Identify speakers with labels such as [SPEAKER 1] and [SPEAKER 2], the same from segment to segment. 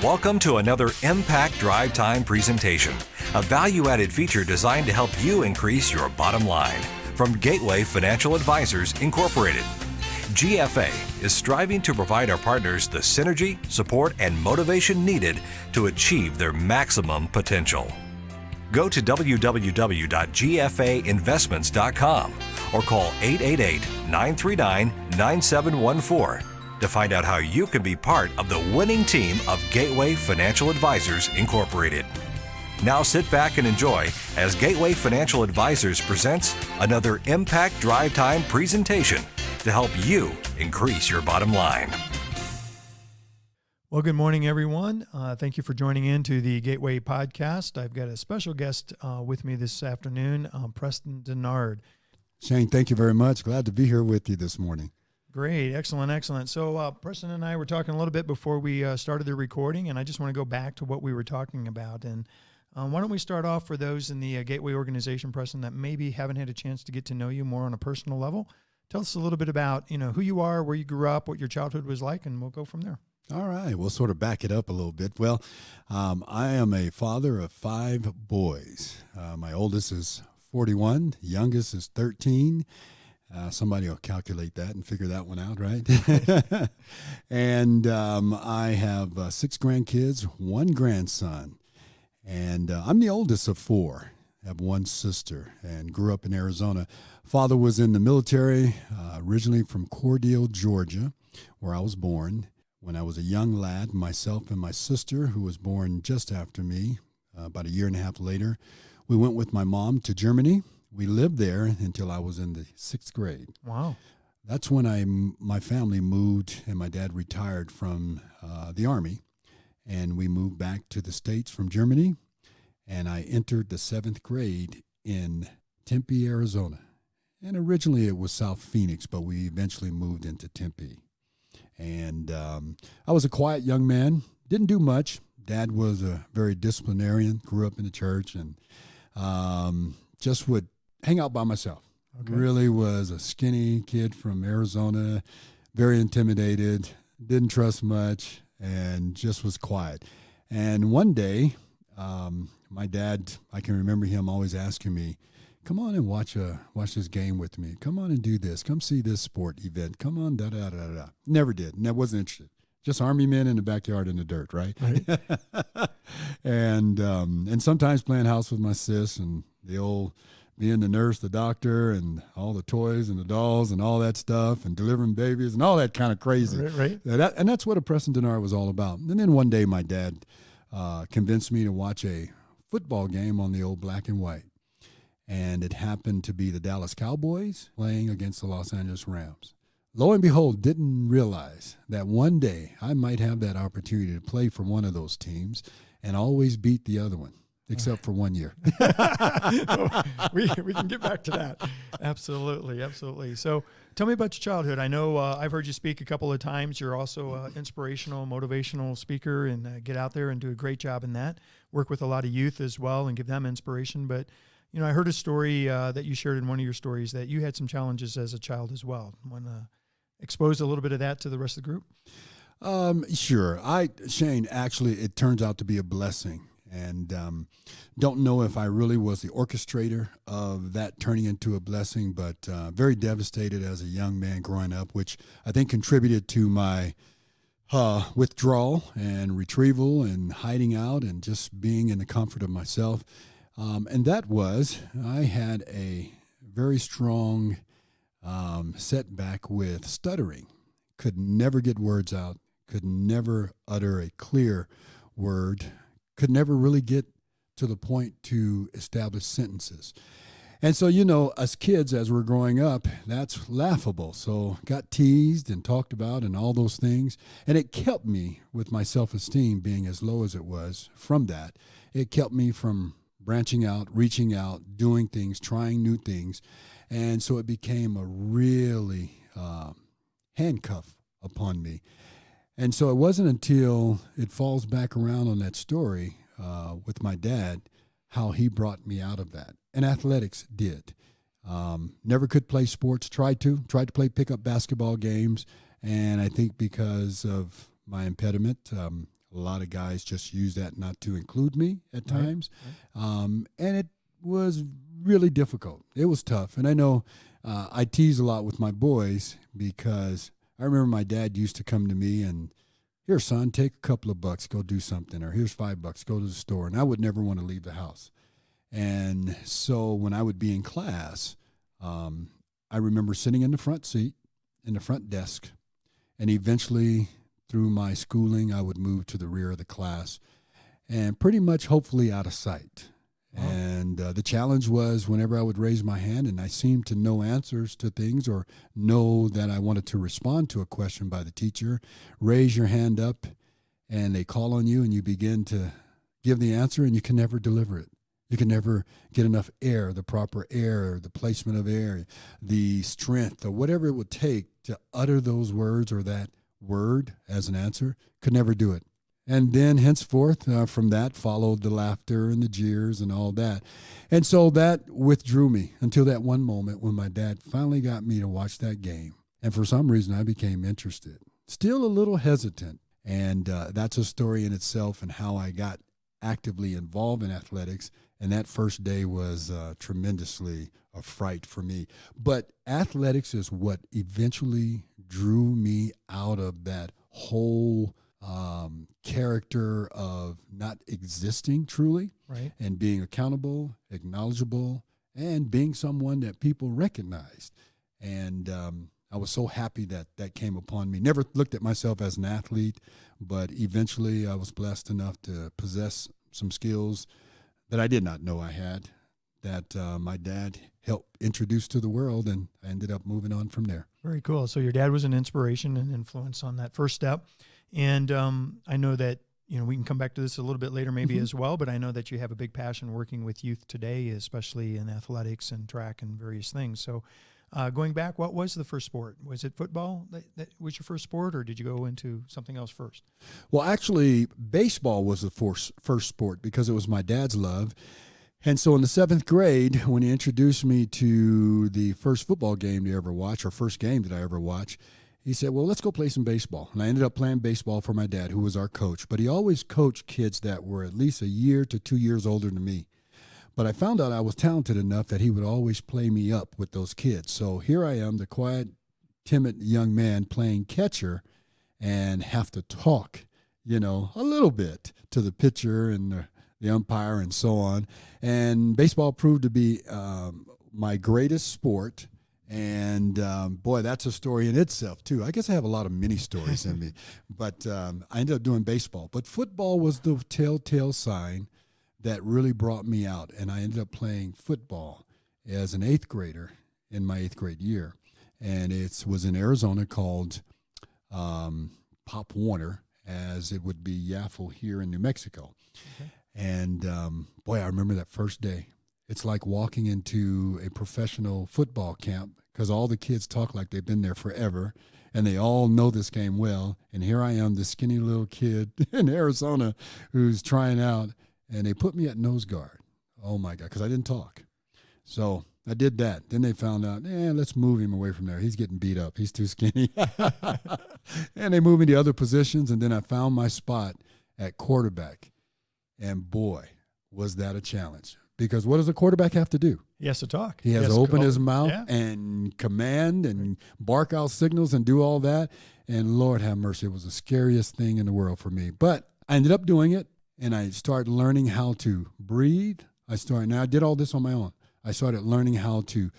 [SPEAKER 1] Welcome to another Impact Drive Time presentation, a value-added feature designed to help you increase your bottom line from Gateway Financial Advisors Incorporated. GFA is striving to provide our partners the synergy, support, and motivation needed to achieve their maximum potential. Go to www.gfainvestments.com or call 888-939-9714 to find out how you can be part of the winning team of Gateway Financial Advisors Incorporated. Now sit back and enjoy as Gateway Financial Advisors presents another Impact Drive Time presentation to help you increase your bottom line.
[SPEAKER 2] Well, good morning, everyone. Thank you for joining in to the Gateway Podcast. I've got a special guest with me this afternoon, Preston Dennard.
[SPEAKER 3] Shane, thank you very much. Glad to be here with you this morning.
[SPEAKER 2] Great. Excellent. So Preston and I were talking a little bit before we started the recording, and I just want to go back to what we were talking about. And why don't we start off for those in the Gateway organization, Preston, that maybe haven't had a chance to get to know you more on a personal level. Tell us a little bit about, who you are, where you grew up, what your childhood was like, and we'll go from there.
[SPEAKER 3] All right. We'll sort of back it up a little bit. Well, I am a father of 5 boys. My oldest is 41, youngest is 13. Somebody will calculate that and figure that one out, right? And I have 6 grandkids, 1 grandson. And I'm the oldest of 4. I have 1 sister and grew up in Arizona. Father was in the military, originally from Cordele, Georgia, where I was born. When I was a young lad, myself and my sister, who was born just after me, about a year and a half later, we went with my mom to Germany. We lived there until I was in the 6th grade.
[SPEAKER 2] Wow.
[SPEAKER 3] That's when my family moved and my dad retired from the Army. And we moved back to the States from Germany. And I entered the 7th grade in Tempe, Arizona. And originally it was South Phoenix, but we eventually moved into Tempe. And I was a quiet young man, didn't do much. Dad was a very disciplinarian, grew up in the church, and just would hang out by myself. Okay. Really was a skinny kid from Arizona, very intimidated, didn't trust much, and just was quiet. And one day, my dad, I can remember him always asking me, come on and watch this game with me. Come on and do this. Come see this sport event. Come on, da-da-da-da-da. Never did. Wasn't interested. Just Army men in the backyard in the dirt, right? And sometimes playing house with my sis and the old being the nurse, the doctor, and all the toys and the dolls and all that stuff and delivering babies and all that kind of crazy.
[SPEAKER 2] Right.
[SPEAKER 3] And that's what a Preston Dennard was all about. And then one day my dad convinced me to watch a football game on the old black and white. And it happened to be the Dallas Cowboys playing against the Los Angeles Rams. Lo and behold, didn't realize that one day I might have that opportunity to play for one of those teams and always beat the other one, except for 1 year.
[SPEAKER 2] we can get back to that. Absolutely. So tell me about your childhood. I know I've heard you speak a couple of times. You're also an inspirational, motivational speaker and get out there and do a great job in that. Work with a lot of youth as well and give them inspiration. But I heard a story that you shared in one of your stories that you had some challenges as a child as well. Want to expose a little bit of that to the rest of the group?
[SPEAKER 3] Sure. Shane, actually, it turns out to be a blessing. And don't know if I really was the orchestrator of that turning into a blessing, but very devastated as a young man growing up, which I think contributed to my withdrawal and retrieval and hiding out and just being in the comfort of myself. And that was, I had a very strong setback with stuttering. Could never get words out, could never utter a clear word, could never really get to the point to establish sentences. And so, as kids, as we're growing up, that's laughable. So got teased and talked about and all those things. And it kept me, with my self-esteem being as low as it was from that, it kept me from branching out, reaching out, doing things, trying new things. And so it became a really handcuff upon me. And so it wasn't until it falls back around on that story with my dad, how he brought me out of that. And athletics did. Never could play sports, tried to play pickup basketball games. And I think because of my impediment, A lot of guys just use that not to include me at times. And it was really difficult. It was tough. And I know I tease a lot with my boys because I remember my dad used to come to me and, here, son, take a couple of bucks, go do something, or here's $5, go to the store. And I would never want to leave the house. And so when I would be in class, I remember sitting in the front seat, in the front desk, and eventually through my schooling, I would move to the rear of the class and pretty much hopefully out of sight. Wow. And the challenge was whenever I would raise my hand and I seemed to know answers to things or know that I wanted to respond to a question by the teacher, raise your hand up and they call on you and you begin to give the answer and you can never deliver it. You can never get enough air, the proper air, the placement of air, the strength, or whatever it would take to utter those words or that word as an answer, could never do it. And then henceforth, from that followed the laughter and the jeers and all that. And so that withdrew me until that one moment when my dad finally got me to watch that game. And for some reason, I became interested, still a little hesitant. And that's a story in itself and how I got actively involved in athletics. And that first day was tremendously a fright for me. But athletics is what eventually drew me out of that whole character of not existing truly,
[SPEAKER 2] right,
[SPEAKER 3] and being accountable, acknowledgeable, and being someone that people recognized. And I was so happy that that came upon me. Never looked at myself as an athlete, but eventually I was blessed enough to possess some skills that I did not know I had, that my dad helped introduce to the world, and I ended up moving on from there.
[SPEAKER 2] Very cool. So your dad was an inspiration and influence on that first step. And I know that, we can come back to this a little bit later maybe as well, but I know that you have a big passion working with youth today, especially in athletics and track and various things. So going back, what was the first sport? Was it football that was your first sport, or did you go into something else first?
[SPEAKER 3] Well, actually, baseball was the first sport because it was my dad's love. And so in the 7th grade, when he introduced me to the first football game to ever watch, or first game that I ever watched, he said, well, let's go play some baseball. And I ended up playing baseball for my dad, who was our coach. But he always coached kids that were at least a year to 2 years older than me. But I found out I was talented enough that he would always play me up with those kids. So here I am, the quiet, timid young man playing catcher and have to talk, a little bit to the pitcher and the umpire and so on. And baseball proved to be my greatest sport. And, boy, that's a story in itself, too. I guess I have a lot of mini stories in me. But I ended up doing baseball. But football was the telltale sign that really brought me out. And I ended up playing football as an 8th grader in my 8th grade year. And it was in Arizona called Pop Warner, as it would be Yaffle here in New Mexico. Okay. And, boy, I remember that first day. It's like walking into a professional football camp because all the kids talk like they've been there forever, and they all know this game well. And here I am, this skinny little kid in Arizona who's trying out, and they put me at nose guard. Oh, my God, because I didn't talk. So I did that. Then they found out, let's move him away from there. He's getting beat up. He's too skinny. And they moved me to other positions, and then I found my spot at quarterback. And, boy, was that a challenge. Because what does a quarterback have to do?
[SPEAKER 2] He has to talk.
[SPEAKER 3] He has to open his mouth and command and bark out signals and do all that. And Lord have mercy, it was the scariest thing in the world for me. But I ended up doing it, and I started learning how to breathe. Now I did all this on my own. I started learning how to.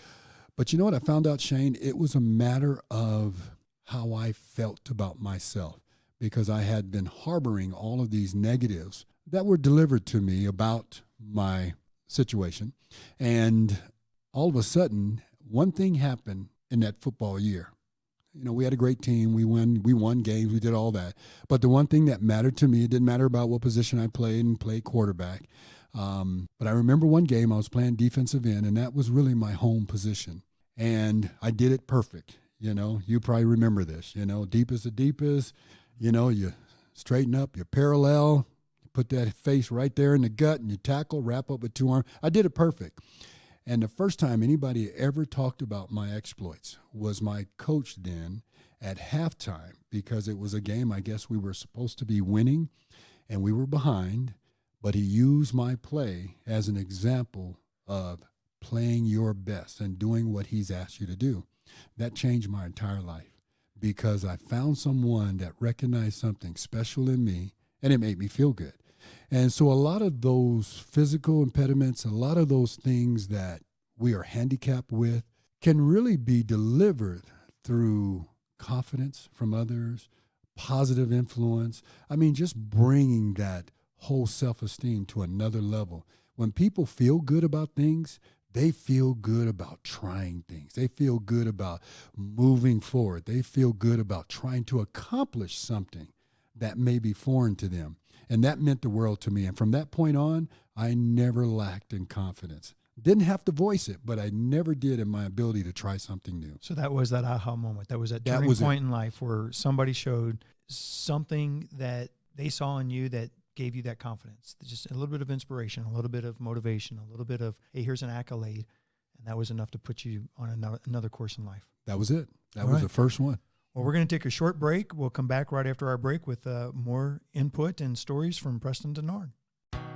[SPEAKER 3] But you know what I found out, Shane? It was a matter of how I felt about myself, because I had been harboring all of these negatives that were delivered to me about my situation. And all of a sudden, one thing happened in that football year. We had a great team. We won games. We did all that. But the one thing that mattered to me, it didn't matter about what position I played and played quarterback. But I remember one game I was playing defensive end, and that was really my home position. And I did it perfect. You probably remember this. Deep as the deepest. You straighten up, you parallel, put that face right there in the gut, and you tackle, wrap up with 2 arms. I did it perfect. And the first time anybody ever talked about my exploits was my coach then, at halftime because it was a game I guess we were supposed to be winning and we were behind, but he used my play as an example of playing your best and doing what he's asked you to do. That changed my entire life because I found someone that recognized something special in me, and it made me feel good. And so a lot of those physical impediments, a lot of those things that we are handicapped with can really be delivered through confidence from others, positive influence. I mean, just bringing that whole self-esteem to another level. When people feel good about things, they feel good about trying things. They feel good about moving forward. They feel good about trying to accomplish something that may be foreign to them. And that meant the world to me. And from that point on, I never lacked in confidence. Didn't have to voice it, but I never did in my ability to try something new.
[SPEAKER 2] So that was that aha moment. That was that turning point in life where somebody showed something that they saw in you that gave you that confidence. Just a little bit of inspiration, a little bit of motivation, a little bit of, hey, here's an accolade. And that was enough to put you on another course in life.
[SPEAKER 3] That was it. That was the first one.
[SPEAKER 2] Well, we're going to take a short break. We'll come back right after our break with more input and stories from Preston Dennard.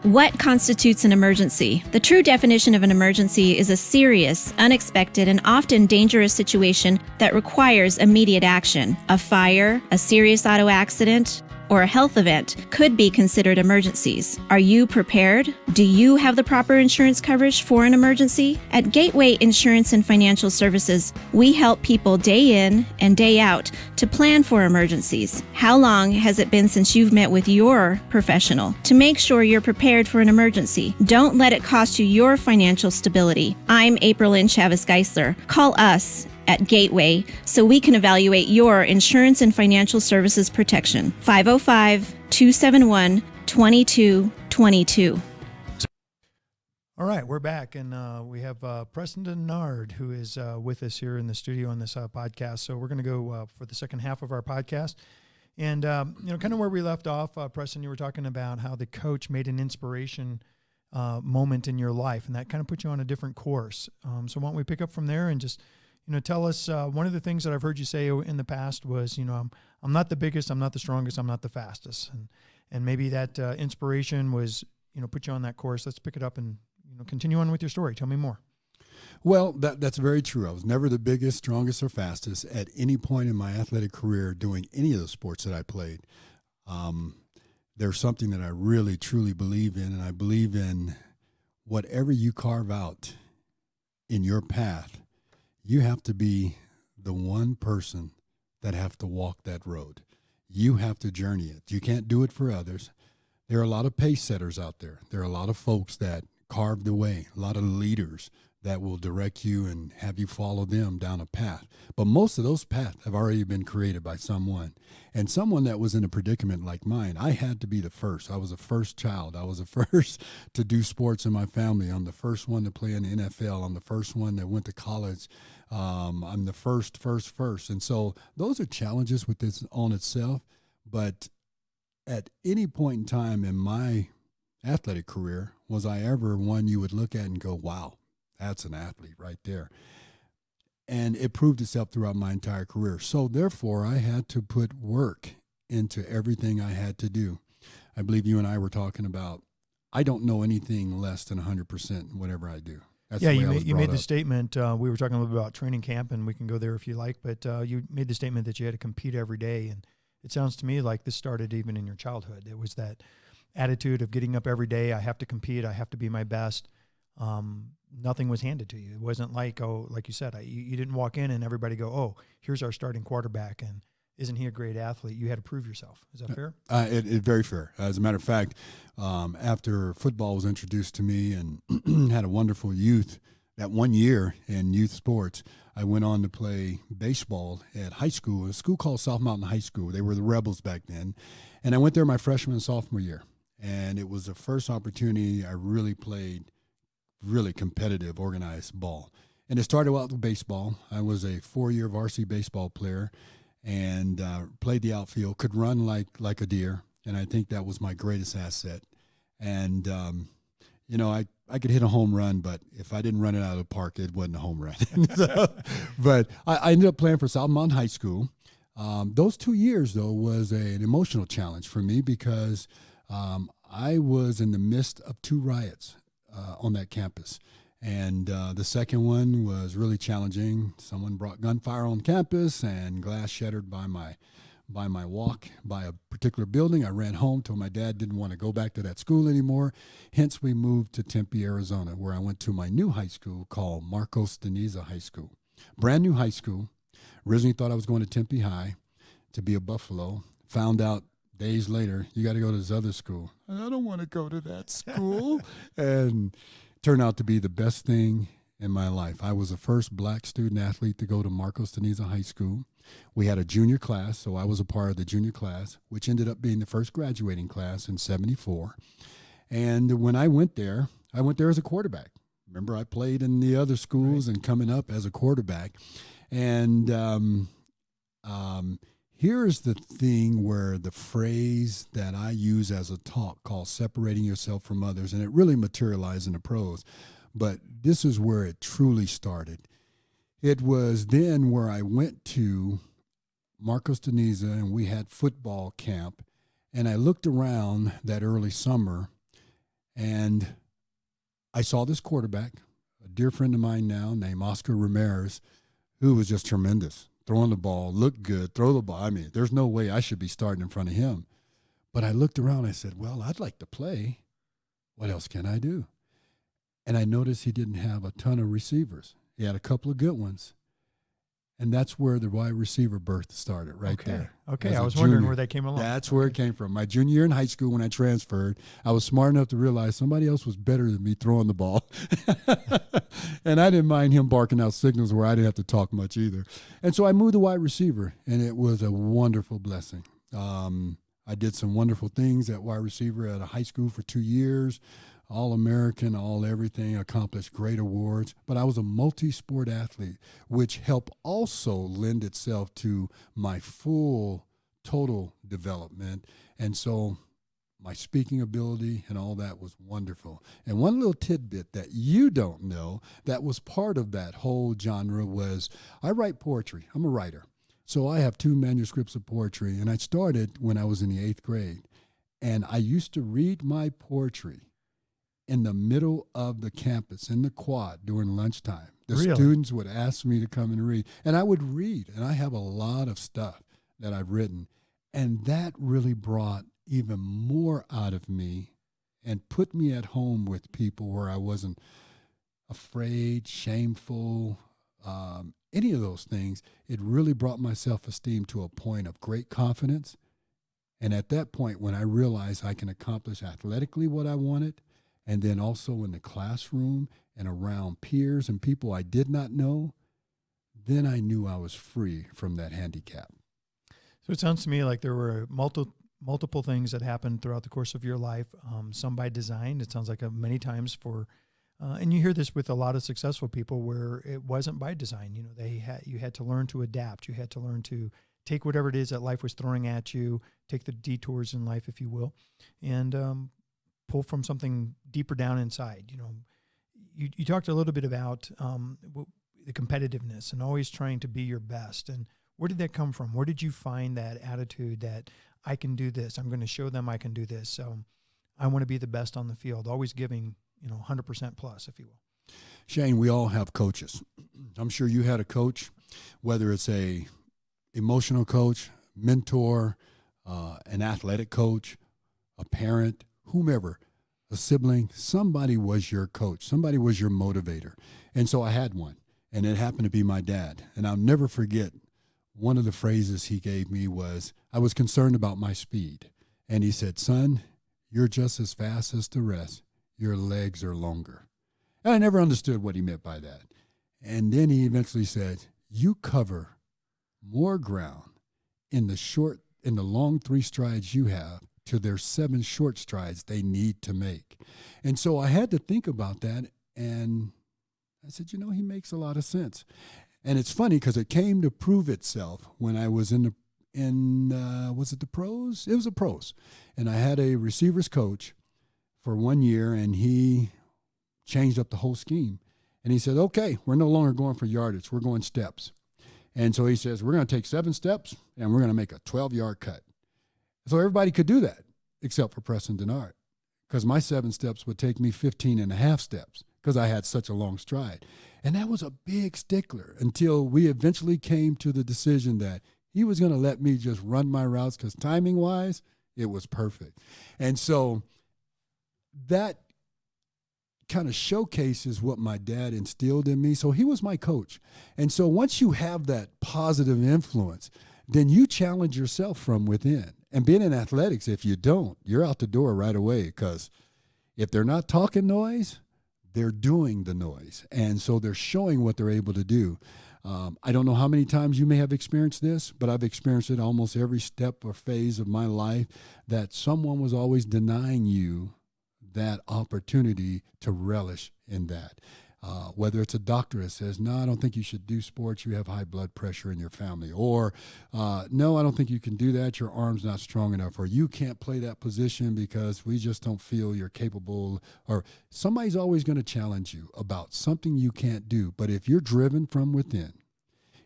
[SPEAKER 4] What constitutes an emergency? The true definition of an emergency is a serious, unexpected, and often dangerous situation that requires immediate action. A fire, a serious auto accident, or a health event could be considered emergencies. Are you prepared? Do you have the proper insurance coverage for an emergency? At Gateway Insurance and Financial Services, we help people day in and day out to plan for emergencies. How long has it been since you've met with your professional to make sure you're prepared for an emergency? Don't let it cost you your financial stability. I'm April Lynn Chavez Geisler. Call us at Gateway so we can evaluate your insurance and financial services protection. 505-271-2222.
[SPEAKER 2] All right, we're back, and we have Preston Dennard, who is with us here in the studio on this podcast. So we're going to go for the second half of our podcast. And, kind of where we left off, Preston, you were talking about how the coach made an inspiration moment in your life, and that kind of put you on a different course. So why don't we pick up from there and just tell us, one of the things that I've heard you say in the past was, I'm not the biggest, I'm not the strongest, I'm not the fastest. And maybe that inspiration was, put you on that course. Let's pick it up and, continue on with your story. Tell me more.
[SPEAKER 3] Well, that's very true. I was never the biggest, strongest, or fastest at any point in my athletic career doing any of the sports that I played. There's something that I really, truly believe in, and I believe in whatever you carve out in your path, you have to be the one person that have to walk that road. You have to journey it. You can't do it for others. There are a lot of pace setters out there. There are a lot of folks that carve the way, a lot of leaders that will direct you and have you follow them down a path. But most of those paths have already been created by someone. And someone that was in a predicament like mine, I had to be the first. I was the first child. I was the first to do sports in my family. I'm the first one to play in the NFL. I'm the first one that went to college. I'm the first. And so those are challenges with this on itself. But at any point in time in my athletic career, was I ever one you would look at and go, wow, that's an athlete right there. And it proved itself throughout my entire career. So therefore, I had to put work into everything I had to do. I believe you and I were talking about, I don't know anything less than 100% in whatever I do. That's
[SPEAKER 2] you made the statement, we were talking a little bit about training camp, and we can go there if you like, but you made the statement that you had to compete every day. And it sounds to me like this started even in your childhood. It was that attitude of getting up every day. I have to compete. I have to be my best. Nothing was handed to you. It wasn't like, like you said, you didn't walk in and everybody go, oh, here's our starting quarterback, and isn't he a great athlete? You had to prove yourself. Is that fair?
[SPEAKER 3] It very fair. As a matter of fact, after football was introduced to me and had a wonderful youth, that 1 year in youth sports, I went on to play baseball at high school, a school called South Mountain High School. They were the Rebels back then. And I went there my freshman and sophomore year. And it was the first opportunity I really played really competitive, organized ball. And it started out with baseball. I was a 4-year varsity baseball player and played the outfield, could run like a deer, and I think that was my greatest asset. And, I could hit a home run, but if I didn't run it out of the park, it wasn't a home run. But I ended up playing for South Mountain High School. Those 2 years, though, was an emotional challenge for me because I was in the midst of 2 riots on that campus. And the second one was really challenging. Someone brought gunfire on campus and glass shattered by my walk by a particular building. I ran home, told my dad didn't want to go back to that school anymore. Hence, we moved to Tempe, Arizona, where I went to my new high school called Marcos Dennard High School. Brand new high school. Originally thought I was going to Tempe High to be a Buffalo. Found out days later, you got to go to this other school. I don't want to go to that school. And turned out to be the best thing in my life. I was the first black student athlete to go to Marcos Dennard High School. We had a junior class, so I was a part of the junior class, which ended up being the first graduating class in '74. And when I went there as a quarterback. Remember, I played in the other schools and coming up as a quarterback. And here's the thing where the phrase that I use as a talk called separating yourself from others, and it really materialized in the pros. But this is where it truly started. It was then where I went to Marcos Dennard and we had football camp. And I looked around that early summer and I saw this quarterback, a dear friend of mine now named Oscar Ramirez, who was just tremendous. Throwing the ball, looked good, throw the ball. I mean, there's no way I should be starting in front of him. But I looked around and I said, well, I'd like to play. What else can I do? And I noticed he didn't have a ton of receivers. He had a couple of good ones. And that's where the wide receiver berth started, right there.
[SPEAKER 2] Okay, I was wondering where that came along.
[SPEAKER 3] That's where it came from. My junior year in high school when I transferred, I was smart enough to realize somebody else was better than me throwing the ball. And I didn't mind him barking out signals where I didn't have to talk much either. And so I moved to wide receiver, and it was a wonderful blessing. I did some wonderful things at wide receiver at a high school for 2 years. All-American, all-everything, accomplished great awards. But I was a multi-sport athlete, which helped also lend itself to my full, total development. And so my speaking ability and all that was wonderful. And one little tidbit that you don't know that was part of that whole genre was I write poetry. I'm a writer. So I have 2 manuscripts of poetry, and I started when I was in the 8th grade. And I used to read my poetry in the middle of the campus, in the quad during lunchtime. The students would ask me to come and read, and I would read, and I have a lot of stuff that I've written, and that really brought even more out of me and put me at home with people where I wasn't afraid, shameful, any of those things. It really brought my self-esteem to a point of great confidence, and at that point, when I realized I can accomplish athletically what I wanted, and then also in the classroom and around peers and people I did not know, then I knew I was free from that handicap.
[SPEAKER 2] So it sounds to me like there were multiple things that happened throughout the course of your life, some by design. It sounds like many times for, and you hear this with a lot of successful people where it wasn't by design. You know, you had to learn to adapt. You had to learn to take whatever it is that life was throwing at you, take the detours in life, if you will, and pull from something deeper down inside. You know, you talked a little bit about the competitiveness and always trying to be your best. And where did that come from? Where did you find that attitude that I can do this? I'm going to show them I can do this. So I want to be the best on the field, always giving, 100% plus, if you will.
[SPEAKER 3] Shane, we all have coaches. I'm sure you had a coach, whether it's a emotional coach, mentor, an athletic coach, a parent, whomever, a sibling, somebody was your coach. Somebody was your motivator. And so I had one, and it happened to be my dad. And I'll never forget one of the phrases he gave me was, I was concerned about my speed. And he said, son, you're just as fast as the rest. Your legs are longer. And I never understood what he meant by that. And then he eventually said, you cover more ground in the long 3 strides you have to their 7 short strides they need to make. And so I had to think about that, and I said, he makes a lot of sense. And it's funny because it came to prove itself when I was was it the pros? It was the pros. And I had a receivers coach for 1 year, and he changed up the whole scheme. And he said, okay, we're no longer going for yardage. We're going steps. And so he says, we're going to take 7 steps and we're going to make a 12-yard cut. So everybody could do that except for Preston Dennard, because my 7 steps would take me 15 and a half steps because I had such a long stride. And that was a big stickler until we eventually came to the decision that he was going to let me just run my routes because timing-wise, it was perfect. And so that kind of showcases what my dad instilled in me. So he was my coach. And so once you have that positive influence, then you challenge yourself from within. And being in athletics, if you don't, you're out the door right away, because if they're not talking noise, they're doing the noise. And so they're showing what they're able to do. I don't know how many times you may have experienced this, but I've experienced it almost every step or phase of my life, that someone was always denying you that opportunity to relish in that. Whether it's a doctor that says, no, I don't think you should do sports, you have high blood pressure in your family, or no, I don't think you can do that, your arm's not strong enough, or you can't play that position because we just don't feel you're capable, or somebody's always going to challenge you about something you can't do. But if you're driven from within,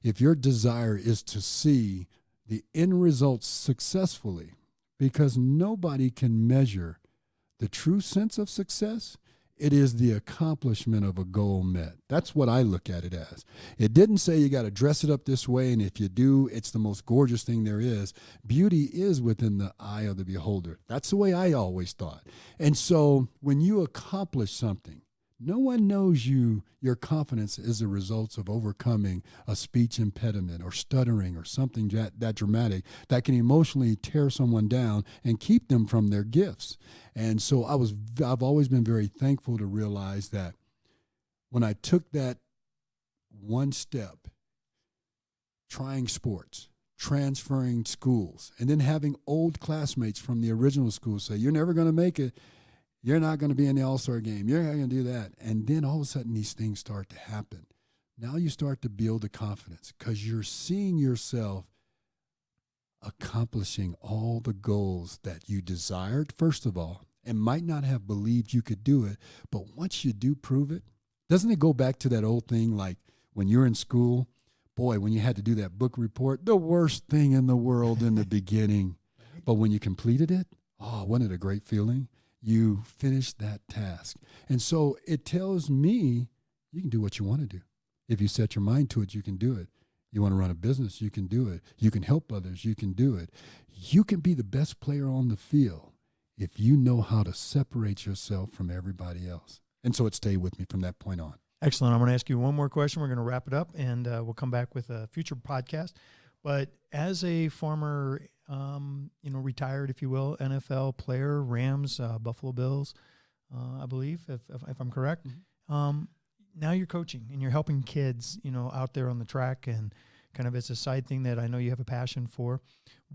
[SPEAKER 3] if your desire is to see the end results successfully, because nobody can measure the true sense of success, it is the accomplishment of a goal met. That's what I look at it as. It didn't say you got to dress it up this way, and if you do, it's the most gorgeous thing there is. Beauty is within the eye of the beholder. That's the way I always thought. And so when you accomplish something, no one knows your confidence is the result of overcoming a speech impediment or stuttering or something that dramatic that can emotionally tear someone down and keep them from their gifts. And so I've always been very thankful to realize that when I took that one step, trying sports, transferring schools, and then having old classmates from the original school say, you're never going to make it. You're not going to be in the All-Star game. You're not going to do that. And then all of a sudden these things start to happen. Now you start to build the confidence because you're seeing yourself accomplishing all the goals that you desired, first of all, and might not have believed you could do it. But once you do prove it, doesn't it go back to that old thing like when you're in school, boy, when you had to do that book report, the worst thing in the world in the beginning. But when you completed it, oh, wasn't it a great feeling? You finished that task. And so it tells me you can do what you want to do. If you set your mind to it, you can do it. You want to run a business, you can do it. You can help others, you can do it. You can be the best player on the field if you know how to separate yourself from everybody else. And so it stayed with me from that point on.
[SPEAKER 2] Excellent. I'm going to ask you one more question. We're going to wrap it up, and we'll come back with a future podcast. But as a former retired, if you will, NFL player, Rams, Buffalo Bills, I believe, if I'm correct. Mm-hmm. Now you're coaching and you're helping kids, out there on the track, and kind of as a side thing that I know you have a passion for.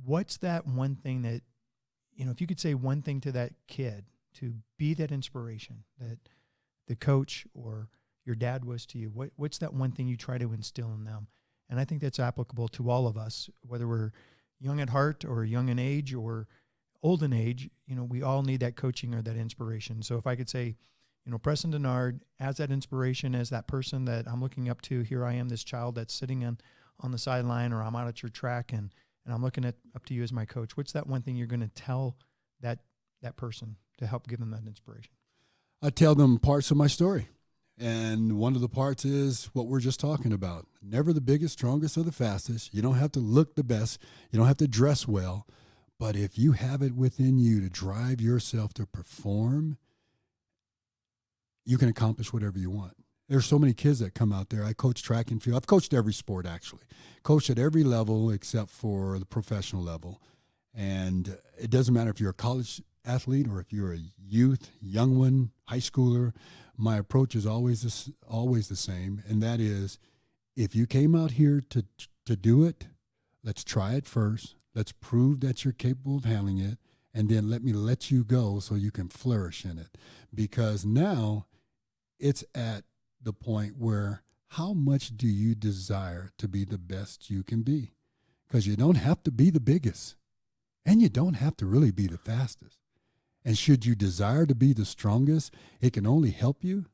[SPEAKER 2] What's that one thing that, if you could say one thing to that kid to be that inspiration that the coach or your dad was to you, what's that one thing you try to instill in them? And I think that's applicable to all of us, whether we're young at heart or young in age or old in age. We all need that coaching or that inspiration. So if I could say, Preston Dennard as that inspiration, as that person that I'm looking up to, here I am, this child that's sitting on the sideline, or I'm out at your track and I'm looking up to you as my coach. What's that one thing you're going to tell that person to help give them that inspiration?
[SPEAKER 3] I tell them parts of my story. And one of the parts is what we're just talking about. Never the biggest, strongest, or the fastest. You don't have to look the best. You don't have to dress well. But if you have it within you to drive yourself to perform, you can accomplish whatever you want. There's so many kids that come out there. I coach track and field. I've coached every sport, actually. Coached at every level except for the professional level. And it doesn't matter if you're a college athlete or if you're a youth, young one, high schooler. My approach is always the same, and that is, if you came out here to do it, let's try it first. Let's prove that you're capable of handling it, and then let me let you go so you can flourish in it. Because now it's at the point where how much do you desire to be the best you can be? Because you don't have to be the biggest, and you don't have to really be the fastest. And should you desire to be the strongest, it can only help you.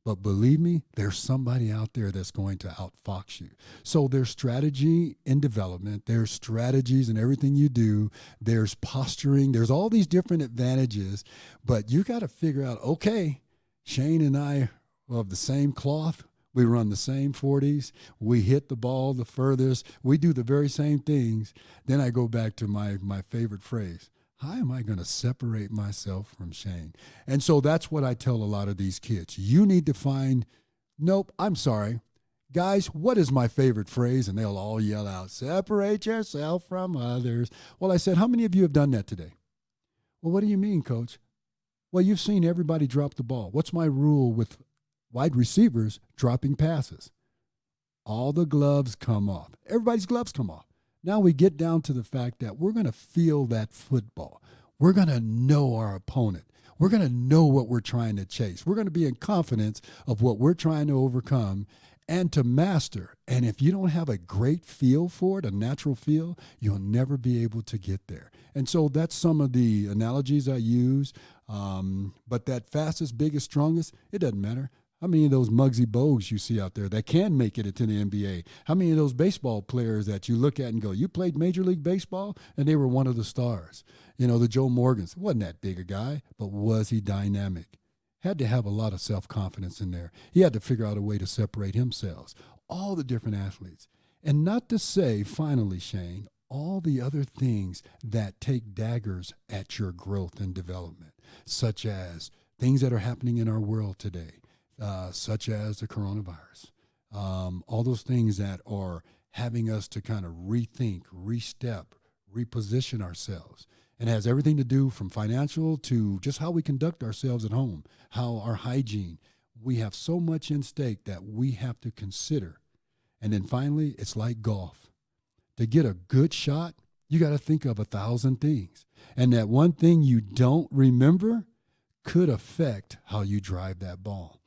[SPEAKER 3] But believe me, there's somebody out there that's going to outfox you. So there's strategy in development. There's strategies in everything you do. There's posturing. There's all these different advantages. But you got to figure out, okay, Shane and I are of the same cloth. We run the same 40s. We hit the ball the furthest. We do the very same things. Then I go back to my favorite phrase. How am I going to separate myself from Shane? And so that's what I tell a lot of these kids. You need to find, nope, I'm sorry. Guys, what is my favorite phrase? And they'll all yell out, separate yourself from others. Well, I said, how many of you have done that today? Well, what do you mean, Coach? Well, you've seen everybody drop the ball. What's my rule with wide receivers dropping passes? All the gloves come off. Everybody's gloves come off. Now we get down to the fact that we're going to feel that football. We're going to know our opponent. We're going to know what we're trying to chase. We're going to be in confidence of what we're trying to overcome and to master. And if you don't have a great feel for it, a natural feel, you'll never be able to get there. And so that's some of the analogies I use. But that fastest, biggest, strongest, it doesn't matter. How many of those Muggsy Bogues you see out there that can make it into the NBA? How many of those baseball players that you look at and go, you played Major League Baseball? And they were one of the stars. You know, the Joe Morgans. Wasn't that big a guy, but was he dynamic? Had to have a lot of self-confidence in there. He had to figure out a way to separate himself. All the different athletes. And not to say, finally, Shane, all the other things that take daggers at your growth and development, such as things that are happening in our world today. Such as the coronavirus, all those things that are having us to kind of rethink, restep, reposition ourselves. And it has everything to do from financial to just how we conduct ourselves at home, how our hygiene. We have so much in stake that we have to consider. And then finally, it's like golf. To get a good shot, you got to think of 1,000 things. And that one thing you don't remember could affect how you drive that ball.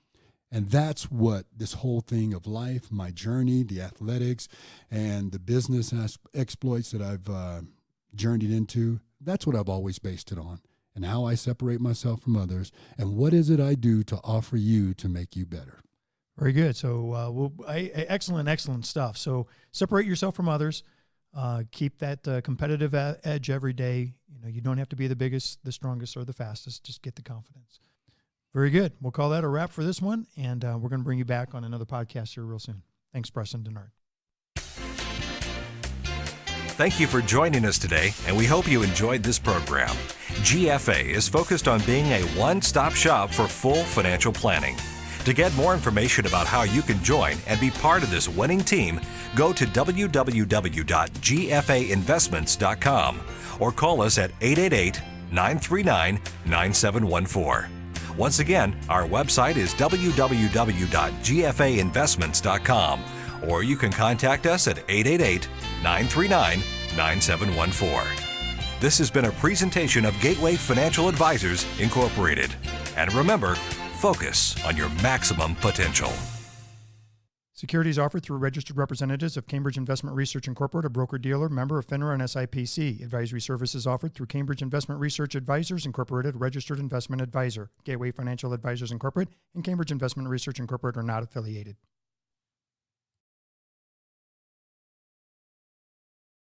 [SPEAKER 3] And that's what this whole thing of life, my journey, the athletics, and the business exploits that I've journeyed into, that's what I've always based it on, and how I separate myself from others, and what is it I do to offer you to make you better.
[SPEAKER 2] Very good. So excellent stuff. So separate yourself from others. Keep that competitive edge every day. You know, you don't have to be the biggest, the strongest, or the fastest. Just get the confidence. Very good. We'll call that a wrap for this one, and we're going to bring you back on another podcast here real soon. Thanks, Preston Dennard.
[SPEAKER 1] Thank you for joining us today, and we hope you enjoyed this program. GFA is focused on being a one-stop shop for full financial planning. To get more information about how you can join and be part of this winning team, go to www.gfainvestments.com or call us at 888-939-9714. Once again, our website is www.gfainvestments.com, or you can contact us at 888-939-9714. This has been a presentation of Gateway Financial Advisors, Incorporated. And remember, focus on your maximum potential.
[SPEAKER 2] Securities offered through registered representatives of Cambridge Investment Research Incorporated, a broker-dealer, member of FINRA and SIPC. Advisory services offered through Cambridge Investment Research Advisors Incorporated, registered investment advisor. Gateway Financial Advisors Incorporated and Cambridge Investment Research Incorporated are not affiliated.